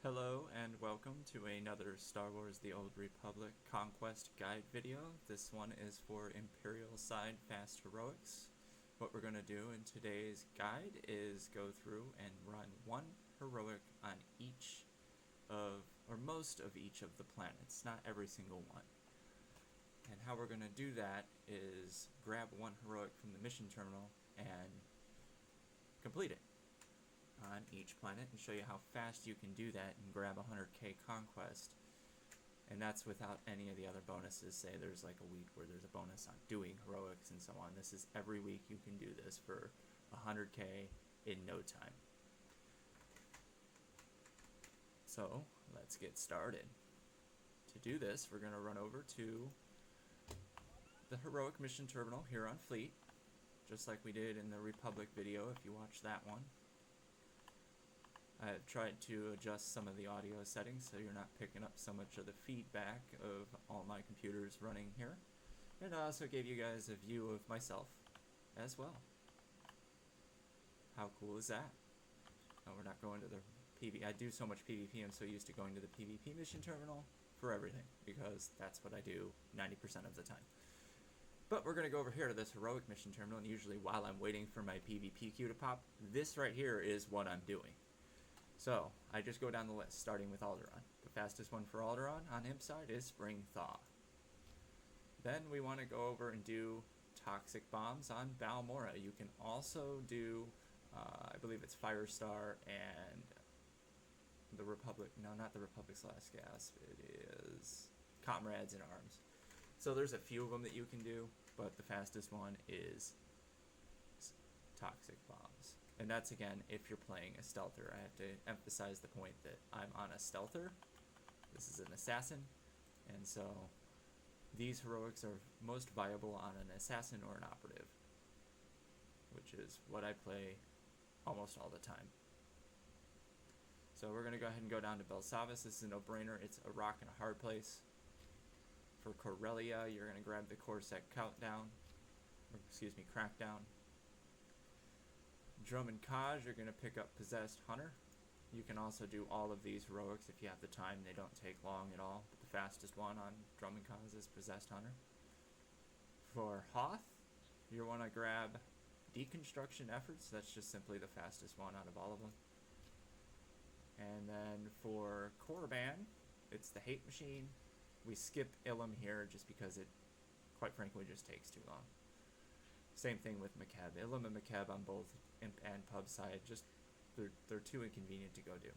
Hello and welcome to another Star Wars The Old Republic Conquest Guide video. This one is for Imperial side Fast Heroics. What we're going to do in today's guide is go through and run one heroic on each of, or most of each of the planets, not every single one. And how we're going to do that is grab one heroic from the mission terminal and complete it on each planet and show you how fast you can do that and grab 100k conquest. And that's without any of the other bonuses. Say there's like a week where there's a bonus on doing heroics and so on. This is every week you can do this for 100k in no time. So let's get started. To do this, we're going to run over to the heroic mission terminal here on Fleet, just like we did in the Republic video if you watched that one. I've tried to adjust some of the audio settings so you're not picking up so much of the feedback of all my computers running here. And I also gave you guys a view of myself as well. How cool is that? Oh, we're not going to the PvP. I do so much PvP, I'm so used to going to the PvP mission terminal for everything, because that's what I do 90% of the time. But we're going to go over here to this heroic mission terminal, and usually while I'm waiting for my PvP queue to pop, this right here is what I'm doing. So, I just go down the list, starting with Alderaan. The fastest one for Alderaan on Imp side is Spring Thaw. Then we want to go over and do Toxic Bombs on Balmorra. You can also do, I believe it's Firestar and the Republic, no, not the Republic's Last Gasp, it is Comrades in Arms. So there's a few of them that you can do, but the fastest one is Toxic Bombs. And that's, again, if you're playing a stealther. I have to emphasize the point that I'm on a stealther. This is an assassin. And so these heroics are most viable on an assassin or an operative, which is what I play almost all the time. So we're going to go ahead and go down to Belsavis. This is a no-brainer. It's a rock and a hard place. For Corellia, you're going to grab the Corset Crackdown. Drum and Kaj, you're going to pick up Possessed Hunter. You can also do all of these heroics if you have the time. They don't take long at all. But the fastest one on Drum and Kaj is Possessed Hunter. For Hoth, you want to grab Deconstruction Efforts. That's just simply the fastest one out of all of them. And then for Korriban, it's the Hate Machine. We skip Ilum here just because it, quite frankly, just takes too long. Same thing with Makeb. Ilum and Makeb on both Imp and Pub side, just they're too inconvenient to go do.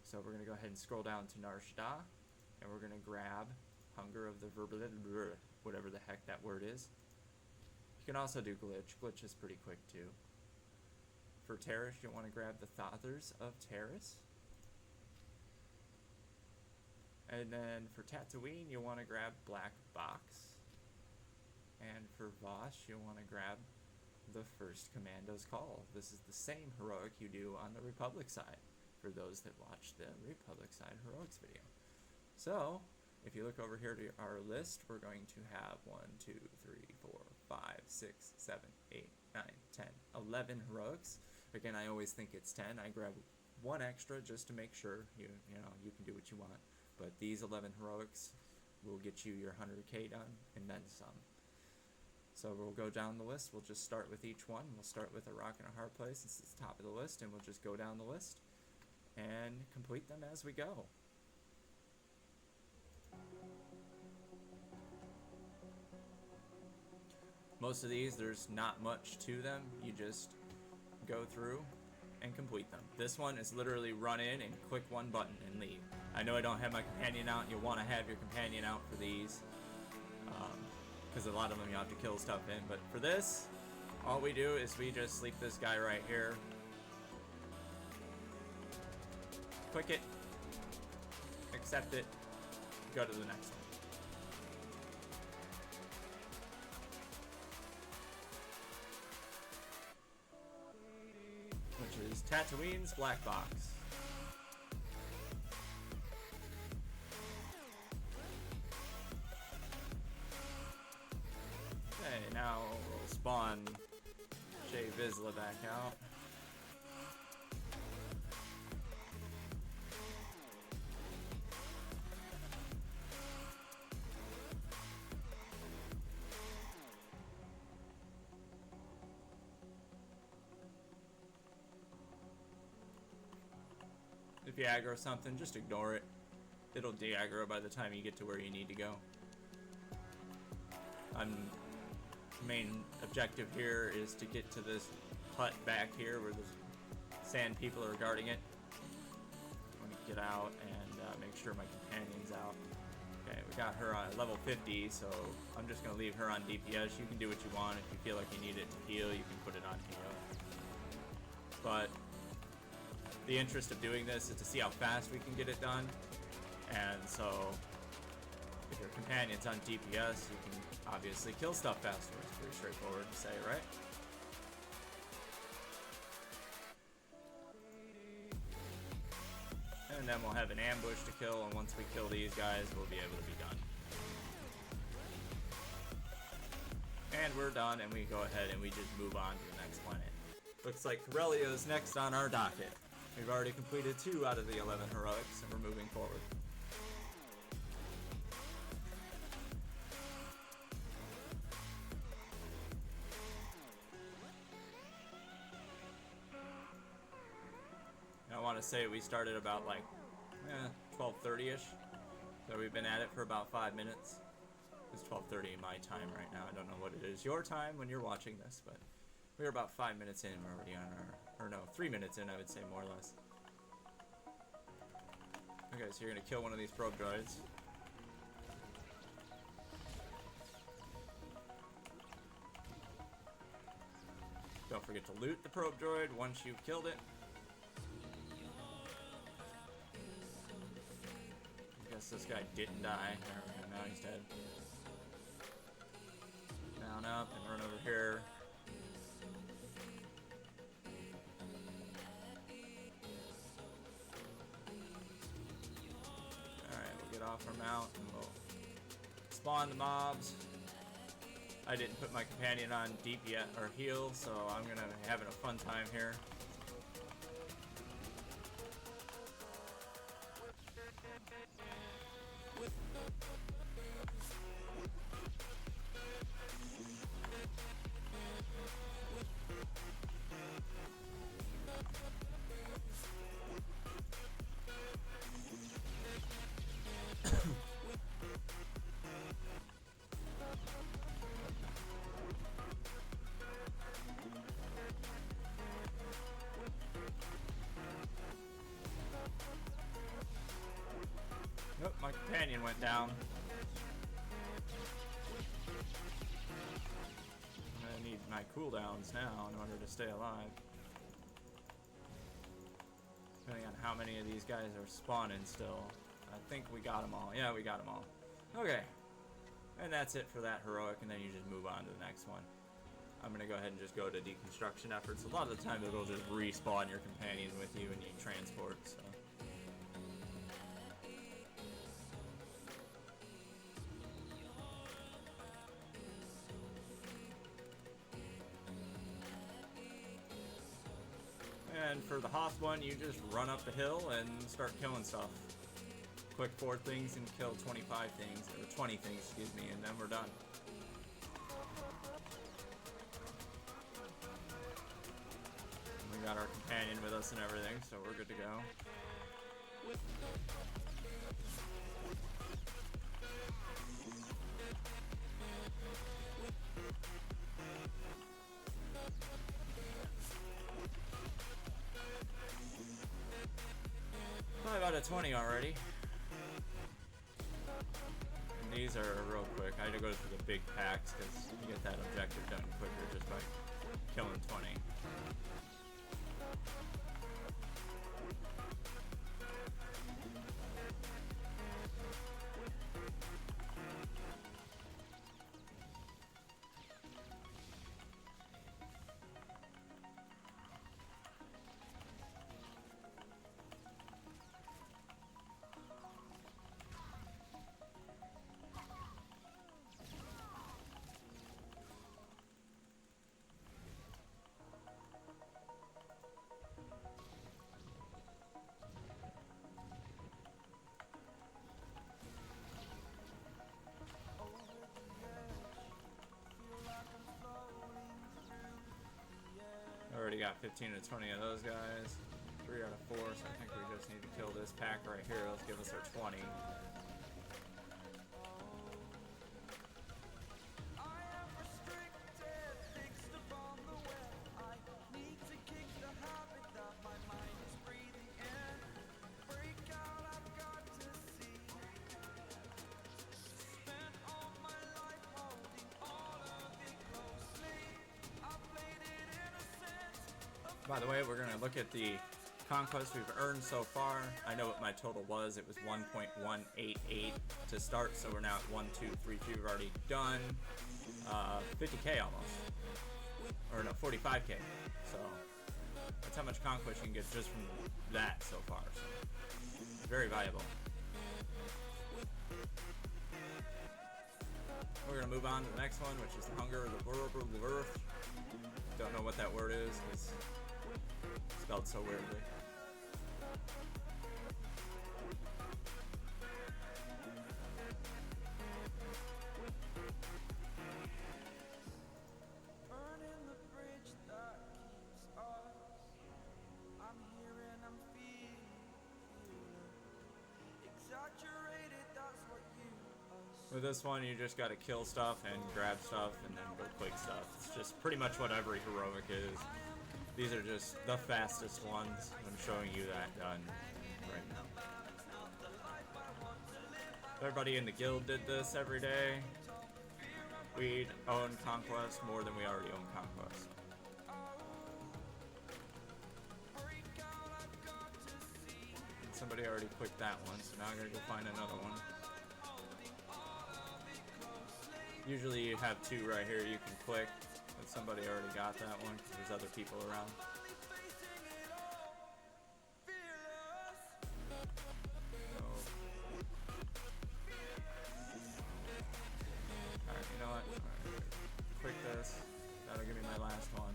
So we're going to go ahead and scroll down to Nar Shaddaa, and we're going to grab Hunger of the whatever the heck that word is. You can also do Glitch. Glitch is pretty quick too. For Terrace, you'll want to grab the Thothers of Terrace. And then for Tatooine, you'll want to grab Black Box. And for Vosh, you'll want to grab the First Commando's Call. This is the same heroic you do on the Republic side, for those that watch the Republic side heroics video. So, if you look over here to our list, we're going to have 1, 2, 3, 4, 5, 6, 7, 8, 9, 10, 11 heroics. Again, I always think it's 10. I grab one extra just to make sure you can do what you want. But these 11 heroics will get you your 100k done and then some. So we'll go down the list. We'll just start with each one. We'll start with a rock and a hard place. This is the top of the list, and we'll just go down the list and complete them as we go. Most of these, there's not much to them. You just go through and complete them. This one is literally run in and click one button and leave. I know I don't have my companion out. You'll want to have your companion out for these, because a lot of them you have to kill stuff in. But for this, all we do is we just sleep this guy right here. Click it, accept it, go to the next one. Which is Tatooine's Black Box. Okay, now we'll spawn Jay Vizsla back out. you aggro something, just ignore it. It'll de-aggro by the time you get to where you need to go. Main objective here is to get to this hut back here where the sand people are guarding it. I'm gonna get out and make sure my companion's out. Okay, we got her on level 50, so I'm just gonna leave her on DPS. You can do what you want. If you feel like you need it to heal, you can put it on heal. But the interest of doing this is to see how fast we can get it done. And so if your companion's on DPS, you can obviously kill stuff faster. It's pretty straightforward to say, right? And then we'll have an ambush to kill, and once we kill these guys, we'll be able to be done. And we're done, and we go ahead and we just move on to the next planet. Looks like Corellia is next on our docket. We've already completed 2 out of the 11 heroics, and we're moving forward. I want to say we started about like 12:30ish, so we've been at it for about 5 minutes. It's 12:30 my time right now. I don't know what it is your time when you're watching this, but we're about 5 minutes in. We're already on our, or no, 3 minutes in, I would say, more or less. Okay, so you're gonna kill one of these probe droids. Don't forget to loot the probe droid once you've killed it. This guy didn't die. There we go, now he's dead. Down, up, and run over here. Alright, we'll get off our mount and we'll spawn the mobs. I didn't put my companion on DPS or heal, so I'm gonna be having a fun time here. Nope, my companion went down. I'm gonna need my cooldowns now in order to stay alive. Depending on how many of these guys are spawning still. I think we got them all. Yeah, we got them all. Okay. And that's it for that heroic, and then you just move on to the next one. I'm gonna go ahead and just go to deconstruction efforts. A lot of the time it'll just respawn your companion with you and you transport, so. And for the Hoth one, you just run up the hill and start killing stuff. Click 4 things and kill 25 things, or 20 things, excuse me, and then we're done. We got our companion with us and everything, so we're good to go. Out of 20 already. And these are real quick. I had to go through the big packs because you get that objective done quicker just by killing 20. Already got 15 to 20 of those guys. 3 out of 4, so I think we just need to kill this pack right here. Let's give us our 20. By the way, we're going to look at the conquest we've earned so far. I know what my total was. It was 1.188 to start, so we're now at 1,232. We've already done 50k almost. Or no, 45k. So that's how much conquest you can get just from that so far. So very valuable. We're going to move on to the next one, which is the Hunger of the World. Don't know what that word is, because it's spelled so weirdly. With this one, you just gotta kill stuff and grab stuff and then go quick stuff. It's just pretty much what every heroic is. These are just the fastest ones. I'm showing you that done right now. Everybody in the guild did this every day. We'd own Conquest more than we already own Conquest. And somebody already clicked that one, so now I'm gonna go find another one. Usually you have two right here you can click, but somebody already got that one because there's other people around. So, alright, you know what? Alright, click this. That'll give me my last one.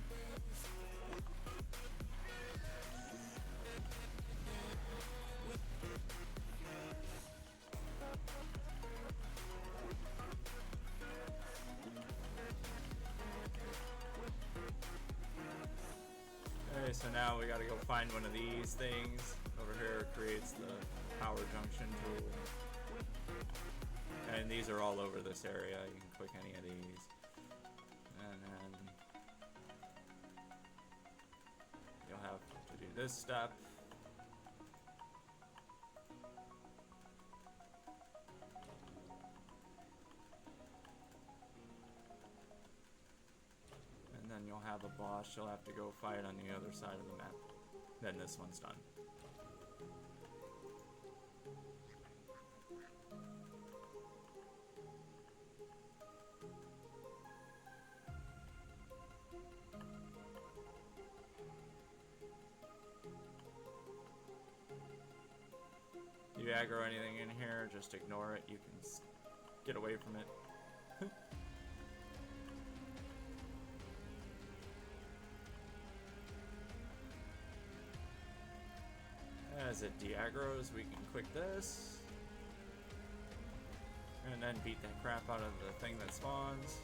Okay, so now we gotta go find one of these things. Over here creates the power junction tool. And these are all over this area. You can click any of these. And then you'll have to do this step. And then you'll have a boss you'll have to go fight on the other side of the map. Then this one's done. You aggro anything in here, just ignore it. You can get away from it. As it de-aggros, we can click this. And then beat the crap out of the thing that spawns.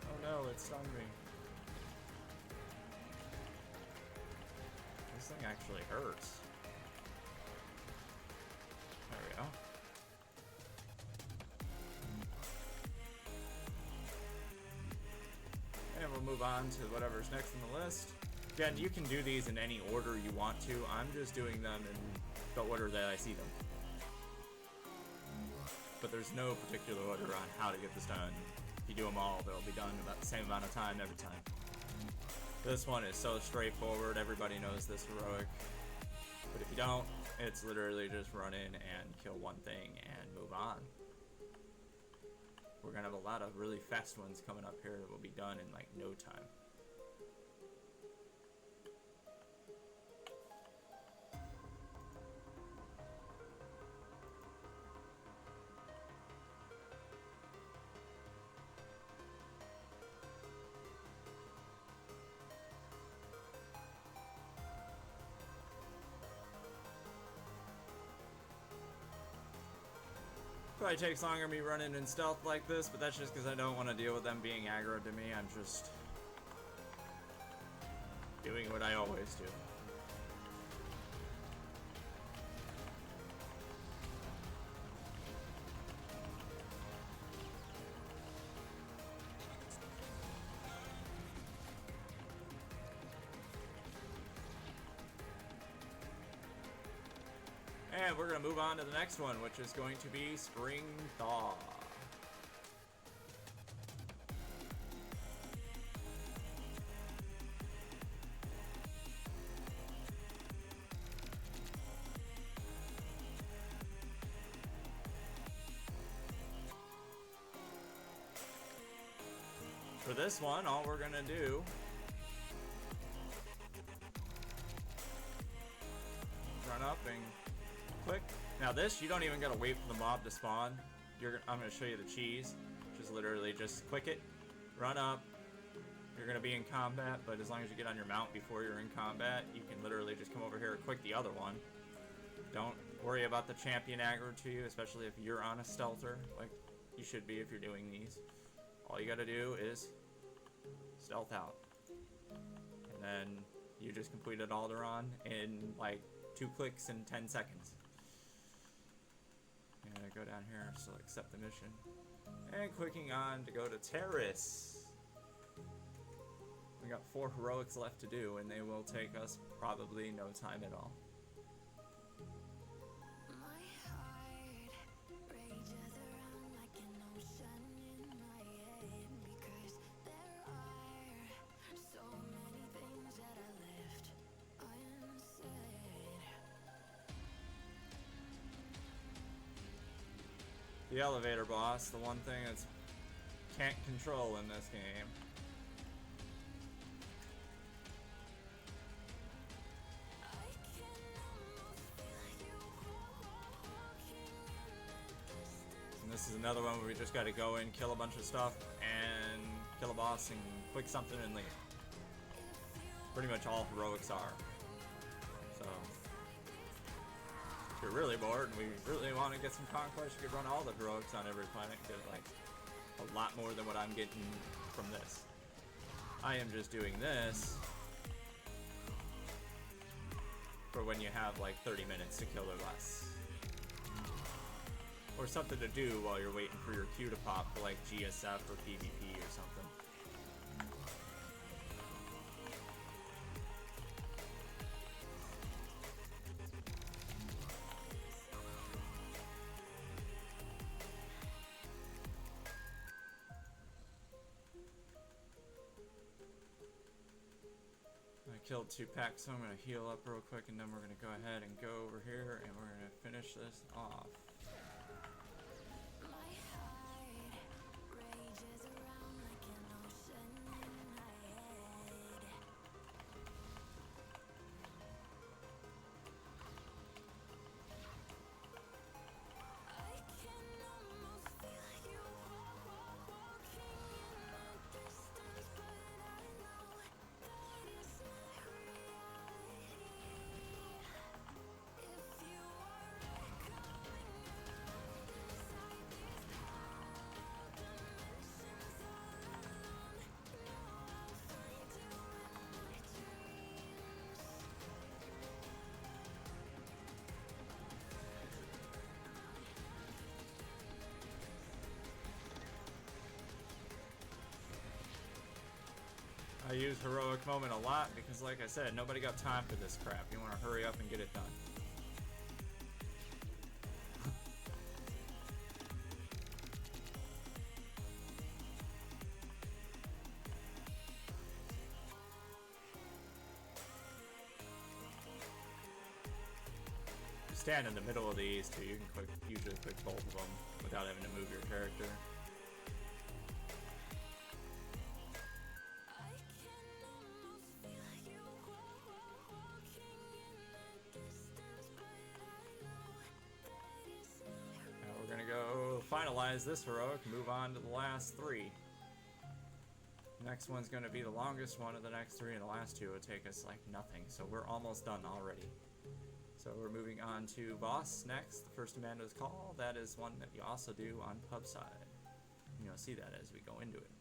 Oh no, it stung me. This thing actually hurts. There we go. And we'll move on to whatever's next on the list. Again, you can do these in any order you want to. I'm just doing them in the order that I see them. But there's no particular order on how to get this done. If you do them all, they'll be done in about the same amount of time every time. This one is so straightforward. Everybody knows this heroic. But if you don't, it's literally just run in and kill one thing and move on. We're gonna have a lot of really fast ones coming up here that will be done in like no time. Probably takes longer me running in stealth like this, but that's just because I don't want to deal with them being aggro to me. I'm just doing what I always do. And we're going to move on to the next one, which is going to be Spring Thaw. For this one, all we're going to do is run up and click. Now this, you don't even gotta wait for the mob to spawn. I'm gonna show you the cheese, which is literally just click it, run up. You're gonna be in combat, but as long as you get on your mount before you're in combat, you can literally just come over here and click the other one. Don't worry about the champion aggro to you, especially if you're on a stealther, like you should be if you're doing these. All you gotta do is stealth out. And then you just completed Alderaan in like 2 clicks and 10 seconds. And I go down here, so accept the mission. And clicking on to go to Terrace. We got 4 heroics left to do, and they will take us probably no time at all. The elevator boss, the one thing that's can't control in this game. And this is another one where we just gotta go in, kill a bunch of stuff, and kill a boss and click something and leave. Pretty much all heroics are. So if you're really bored and we really want to get some conquest, you could run all the heroics on every planet and get like a lot more than what I'm getting from this. I am just doing this for when you have like 30 minutes to kill or less. Or something to do while you're waiting for your queue to pop for like GSF or PvP or something. Killed 2 packs, so I'm going to heal up real quick, and then we're going to go ahead and go over here and we're going to finish this off. I use Heroic Moment a lot because, like I said, nobody got time for this crap. You want to hurry up and get it done. Stand in the middle of these two, you can usually click both of them without having to move your character. Now we're gonna go finalize this heroic, move on to the last 3. Next one's gonna be the longest one of the next 3, and the last 2 will take us like nothing, so we're almost done already. So we're moving on to boss next. The first Amanda's Call. That is one that you also do on pub side. And you'll see that as we go into it.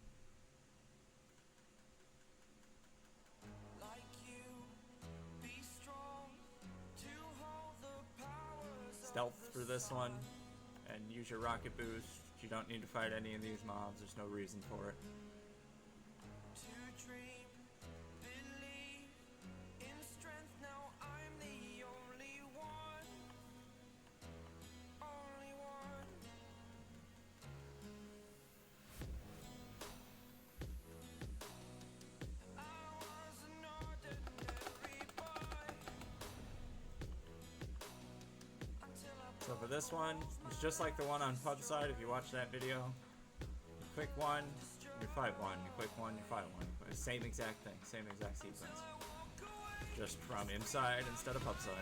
Stealth for this one, and use your rocket boost. You don't need to fight any of these mobs. There's no reason for it. So for this one, it's just like the one on pub side. If you watch that video, you click one, you fight one. You click one, you fight one. Same exact thing, same exact sequence. Just from inside instead of pub side.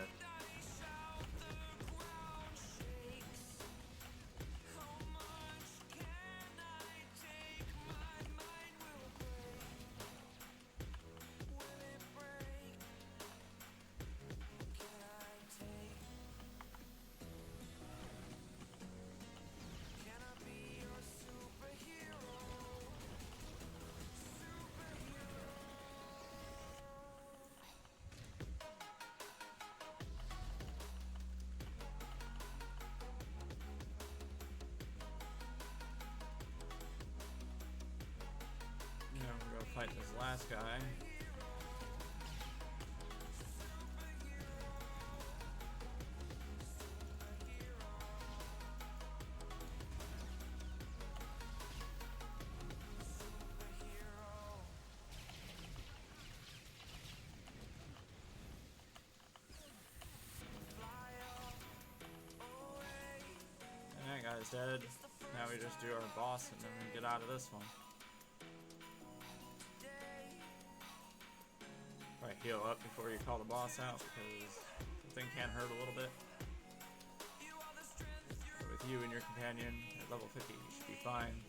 Fight this last guy. And that guy's dead. Now we just do our boss and then we get out of this one. Right, heal up before you call the boss out because the thing can hurt a little bit. But with you and your companion at level 50, you should be fine.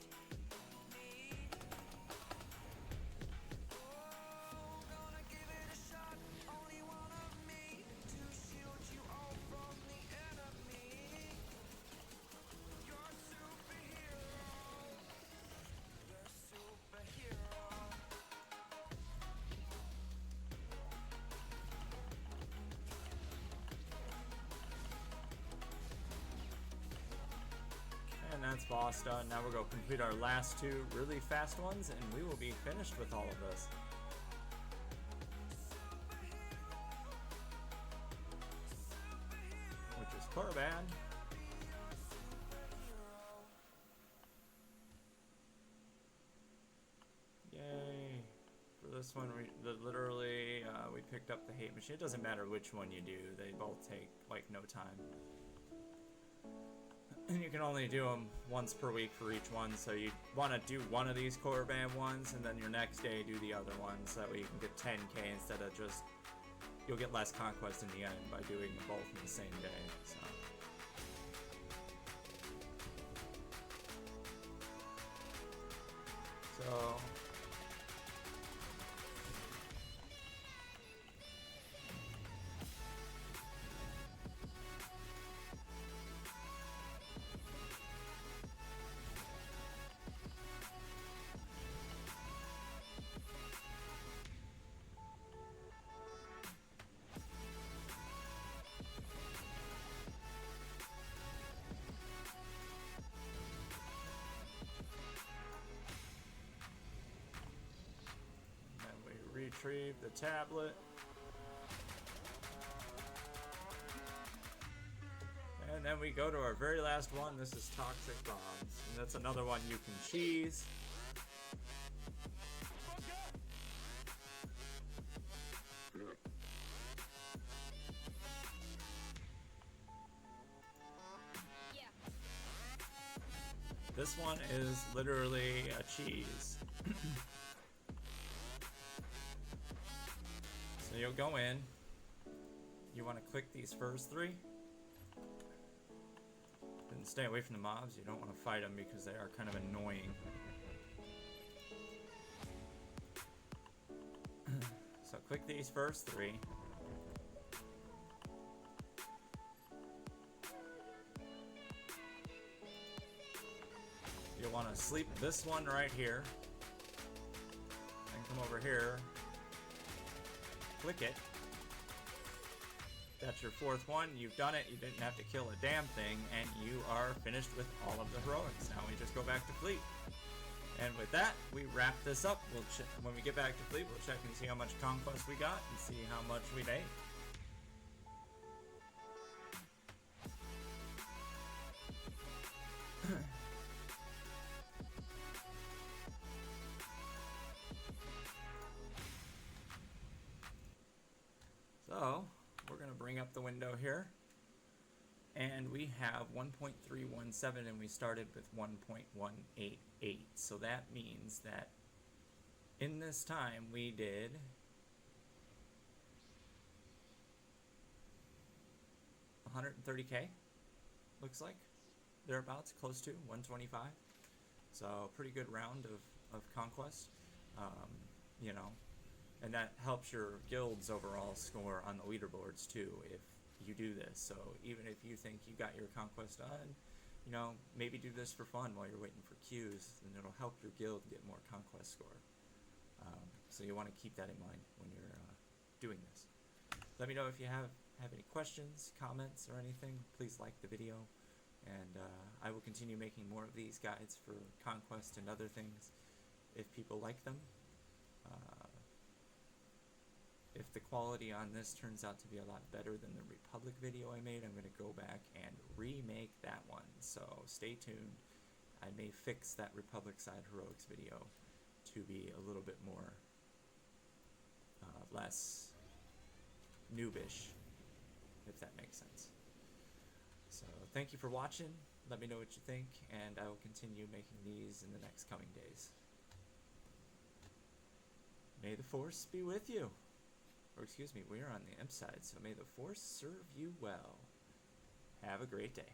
And that's boss done. Now we'll go complete our last two really fast ones and we will be finished with all of this. Which is Korriban. Yay. For this one, literally we picked up the hate machine. It doesn't matter which one you do. They both take like no time. And you can only do them once per week for each one, so you want to do one of these Korriban ones, and then your next day do the other ones, so that way you can get 10k instead of just, you'll get less conquest in the end by doing them both in the same day, so. Retrieve the tablet. And then we go to our very last one. This is Toxic Bombs. And that's another one you can cheese. This one is literally a cheese. So you'll go in, you want to click these first three, and stay away from the mobs. You don't want to fight them because they are kind of annoying. So click these first three, want to sleep this one right here. And come over here. Click it. That's your fourth one. You've done it. You didn't have to kill a damn thing, and you are finished with all of the heroics. Now we just go back to fleet. And with that, we wrap this up. When we get back to fleet, we'll check and see how much conquest we got and see how much we made. So, we're going to bring up the window here. And we have 1.317 and we started with 1.188. So that means that in this time we did $130K, looks like. Thereabouts, close to 125. So pretty good round of conquest. You know, and that helps your guild's overall score on the leaderboards too if you do this. So even if you think you got your conquest done, you know, maybe do this for fun while you're waiting for queues, and it'll help your guild get more conquest score. So you want to keep that in mind when you're doing this. Let me know if you have any questions, comments, or anything. Please like the video, and I will continue making more of these guides for conquest and other things if people like them. If the quality on this turns out to be a lot better than the Republic video I made, I'm going to go back and remake that one. So stay tuned. I may fix that Republic side heroics video to be a little bit more less noobish, if that makes sense. So thank you for watching. Let me know what you think, and I will continue making these in the next coming days. May the Force be with you. Or excuse me, we are on the imp side, so may the Force serve you well. Have a great day.